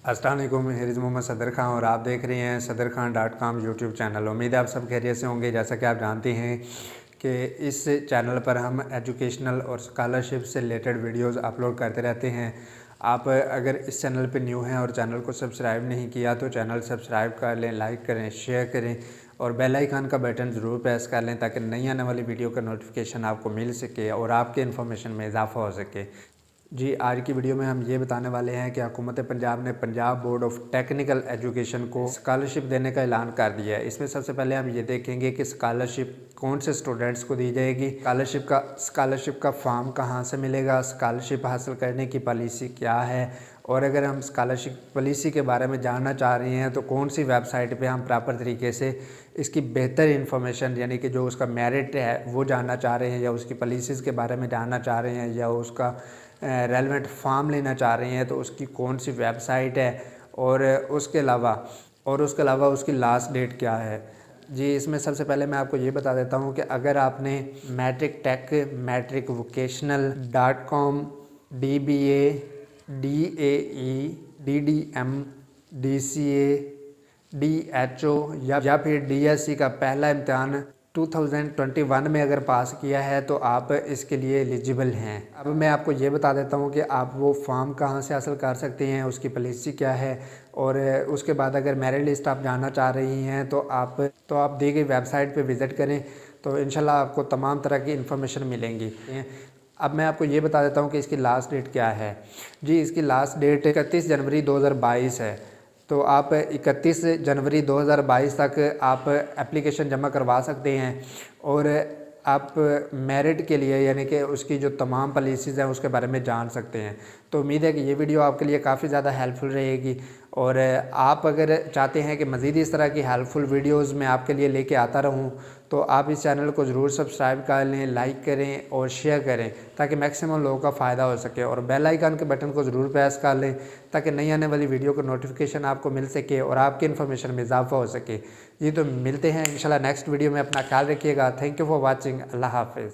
अस्सलाम वालेकुम, हिरिज़ मोहम्मद सदर खान और आप देख रहे हैं सदरखान.com यूट्यूब चैनल। उम्मीद है आप सब खैरियत से होंगे। जैसा कि आप जानते हैं कि इस चैनल पर हम एजुकेशनल और स्कॉलरशिप से रिलेटेड वीडियोस अपलोड करते रहते हैं। आप अगर इस चैनल पर न्यू हैं और चैनल को सब्सक्राइब नहीं किया तो चैनल सब्सक्राइब कर लें, लाइक करें, शेयर करें और बेल आइकन का बटन ज़रूर प्रेस कर लें ताकि नई आने वाली वीडियो का नोटिफिकेशन आपको मिल सके और आपके इन्फॉर्मेशन में इजाफ़ा हो सके। जी, आज की वीडियो में हम ये बताने वाले हैं कि हुकूमत पंजाब ने Punjab board of technical education को स्कॉलरशिप देने का ऐलान कर दिया है। इसमें सबसे पहले हम ये देखेंगे कि स्कॉलरशिप कौन से स्टूडेंट्स को दी जाएगी, स्कॉलरशिप का फॉर्म कहाँ से मिलेगा, स्कॉलरशिप हासिल करने की पॉलिसी क्या है और अगर हम स्कॉलरशिप पॉलिसी के बारे में जानना चाह रहे हैं तो कौन सी वेबसाइट पे हम प्रॉपर तरीके से इसकी बेहतर इन्फॉर्मेशन यानी कि जो उसका मेरिट है वो जानना चाह रहे हैं या उसकी पॉलिसीज़ के बारे में जानना चाह रहे हैं या उसका रेलेवेंट फॉर्म लेना चाह रहे हैं तो उसकी कौन सी वेबसाइट है और उसके अलावा उसकी लास्ट डेट क्या है। जी, इसमें सबसे पहले मैं आपको ये बता देता हूँ कि अगर आपने matric vocational .com DBA DAE DDM DCA DHO या फिर DSC का पहला इम्तिहान 2021 में अगर पास किया है तो आप इसके लिए एलिजिबल हैं। अब मैं आपको ये बता देता हूँ कि आप वो फॉर्म कहाँ से हासिल कर सकते हैं, उसकी पॉलिसी क्या है और उसके बाद अगर मेरिट लिस्ट आप जानना चाह रही हैं तो आप दी गई वेबसाइट पे विज़िट करें तो इंशाल्लाह आपको तमाम तरह की इन्फॉर्मेशन मिलेंगी। अब मैं आपको ये बता देता हूँ कि इसकी लास्ट डेट क्या है। जी, इसकी लास्ट डेट 31 जनवरी 2022 है। तो आप 31 जनवरी 2022 तक आप एप्लीकेशन जमा करवा सकते हैं और आप मेरिट के लिए यानी कि उसकी जो तमाम पॉलिसीज़ हैं उसके बारे में जान सकते हैं। तो उम्मीद है कि ये वीडियो आपके लिए काफ़ी ज़्यादा हेल्पफुल रहेगी और आप अगर चाहते हैं कि मज़ीद इस तरह की हेल्पफुल वीडियोस मैं आपके लिए लेके आता रहूं तो आप इस चैनल को ज़रूर सब्सक्राइब कर लें, लाइक करें और शेयर करें ताकि मैक्सिमम लोगों का फ़ायदा हो सके और बेल आइकन के बटन को ज़रूर प्रेस कर लें ताकि नई आने वाली वीडियो का नोटिफिकेशन आपको मिल सके और आपकी इन्फॉर्मेशन में इजाफा हो सके। जी, तो मिलते हैं इंशाल्लाह नेक्स्ट वीडियो में। अपना ख्याल रखिएगा। Thank you for watching. Allah हाफ़िज़।